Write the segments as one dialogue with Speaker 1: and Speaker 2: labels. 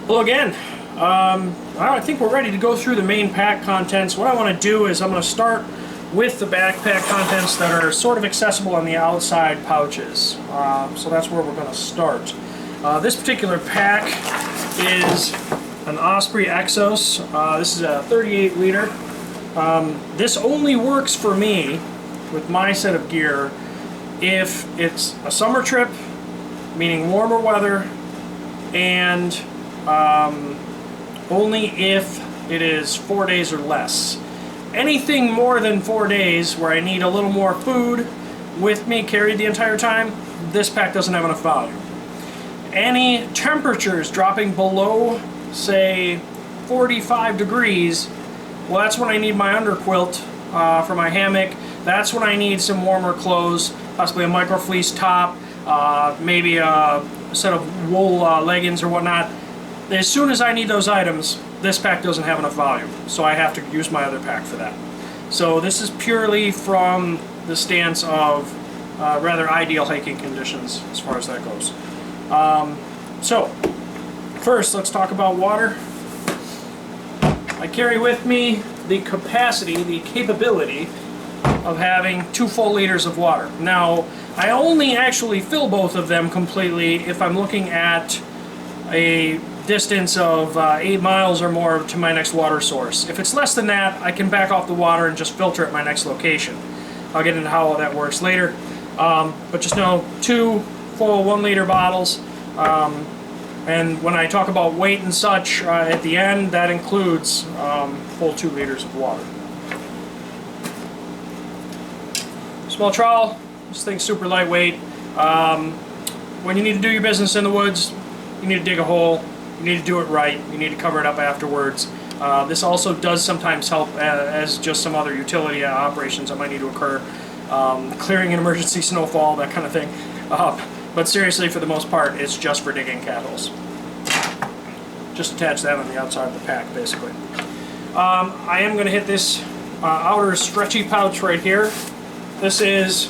Speaker 1: Hello again. I think we're ready to go through the main pack contents. What I want to do is I'm going to start with the backpack contents that are sort of accessible on the outside pouches. So that's where we're going to start. This particular pack is an Osprey Exos. This is a 38 liter. This only works for me with my set of gear if it's a summer trip, meaning warmer weather, and only if it is 4 days or less. Anything more than 4 days where I need a little more food with me carried the entire time, this pack doesn't have enough value. Any temperatures dropping below, say, 45 degrees, well, that's when I need my underquilt for my hammock. That's when I need some warmer clothes, possibly a microfleece top, maybe a set of wool leggings or whatnot. As soon as I need those items, this pack doesn't have enough value, so I have to use my other pack for that. So this is purely from the stance of rather ideal hiking conditions as far as that goes. So first, let's talk about water. I carry with me the capacity, the capability of having 2 full liters of water. Now, I only actually fill both of them completely if I'm looking at a distance of 8 miles or more to my next water source. If it's less than that, I can back off the water and just filter at my next location. I'll get into how that works later. But just know 2 full 1 liter bottles. And when I talk about weight and such at the end, that includes full 2 liters of water. Small trowel. This thing's super lightweight. When you need to do your business in the woods, you need to dig a hole. You need to do it right. You need to cover it up afterwards. This also does sometimes help as just some other utility operations that might need to occur. Clearing an emergency snowfall, that kind of thing. But seriously, for the most part, it's just for digging cat holes. Just attach that on the outside of the pack, basically. I am going to hit this outer stretchy pouch right here. This is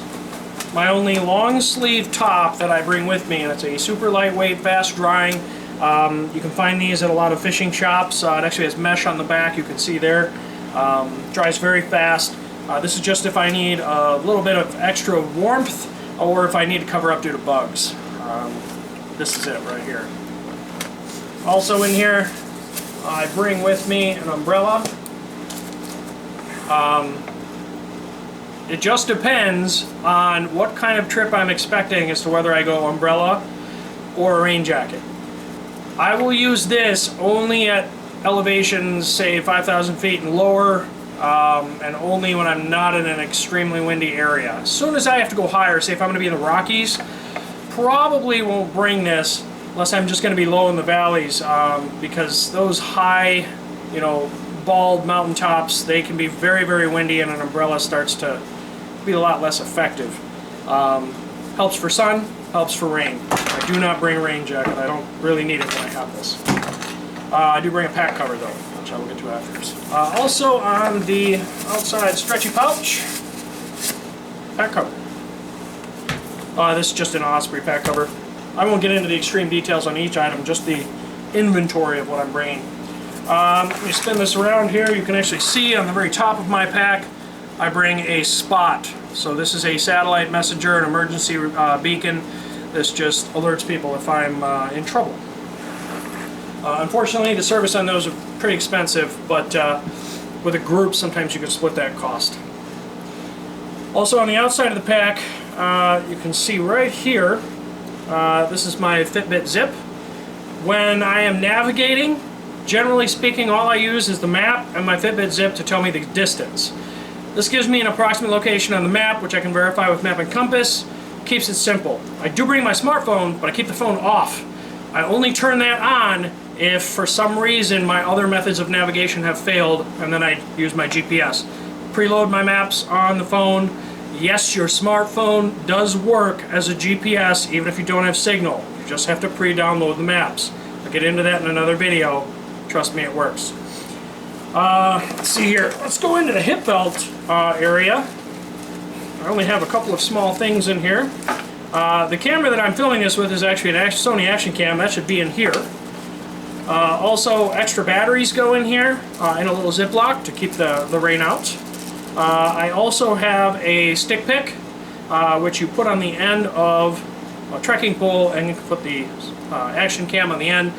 Speaker 1: my only long sleeve top that I bring with me, and it's a super lightweight, fast drying. You can find these at a lot of fishing shops. It actually has mesh on the back, you can see there. Dries very fast. This is just if I need a little bit of extra warmth or if I need to cover up due to bugs. This is it right here. Also in here, I bring with me an umbrella. It just depends on what kind of trip I'm expecting as to whether I go umbrella or a rain jacket. I will use this only at elevations, say 5,000 feet and lower, and only when I'm not in an extremely windy area. As soon as I have to go higher, say if I'm going to be in the Rockies, probably won't bring this unless I'm just going to be low in the valleys, because those high, bald mountaintops, they can be very, very windy, and an umbrella starts to be a lot less effective. Helps for sun, helps for rain. I do not bring a rain jacket. I don't really need it when I have this. I do bring a pack cover though, which I will get to afterwards. Also on the outside stretchy pouch, pack cover. This is just an Osprey pack cover. I won't get into the extreme details on each item, just the inventory of what I'm bringing. Let me spin this around here. You can actually see on the very top of my pack, I bring a Spot. So this is a satellite messenger, an emergency beacon. This just alerts people if I'm in trouble. Unfortunately, the service on those are pretty expensive, but with a group, sometimes you can split that cost. Also on the outside of the pack, you can see right here, this is my Fitbit Zip. When I am navigating, generally speaking, all I use is the map and my Fitbit Zip to tell me the distance. This gives me an approximate location on the map, which I can verify with Map and Compass. Keeps it simple. I do bring my smartphone, but I keep the phone off. I only turn that on if for some reason my other methods of navigation have failed, and then I use my GPS. Preload my maps on the phone. Yes, your smartphone does work as a GPS even if you don't have signal. You just have to pre-download the maps. I'll get into that in another video. Trust me, it works. Let's see here. Let's go into the hip belt area. I only have a couple of small things in here. The camera that I'm filming this with is actually an Sony Action Cam. That should be in here. Also, extra batteries go in here in a little Ziploc to keep the rain out. I also have a stick pick, which you put on the end of a trekking pole, and you can put the action cam on the end.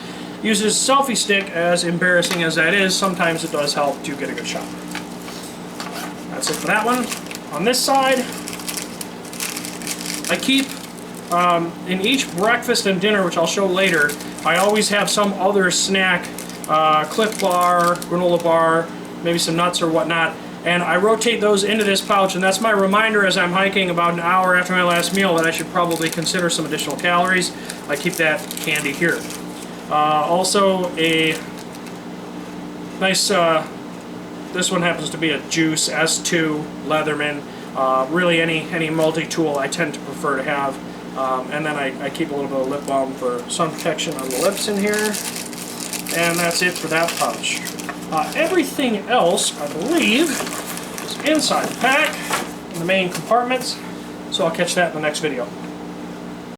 Speaker 1: Uses selfie stick, as embarrassing as that is, sometimes it does help to get a good shot. That's it for that one. On this side, I keep, in each breakfast and dinner, which I'll show later, I always have some other snack, Cliff Bar, granola bar, maybe some nuts or whatnot, and I rotate those into this pouch, and that's my reminder as I'm hiking about an hour after my last meal that I should probably consider some additional calories. I keep that candy here. Also a nice, this one happens to be a Juice S2 Leatherman. Really any multi-tool I tend to prefer to have. And then I keep a little bit of lip balm for sun protection on the lips in here. And that's it for that pouch. Everything else, I believe, is inside the pack in the main compartments. So I'll catch that in the next video.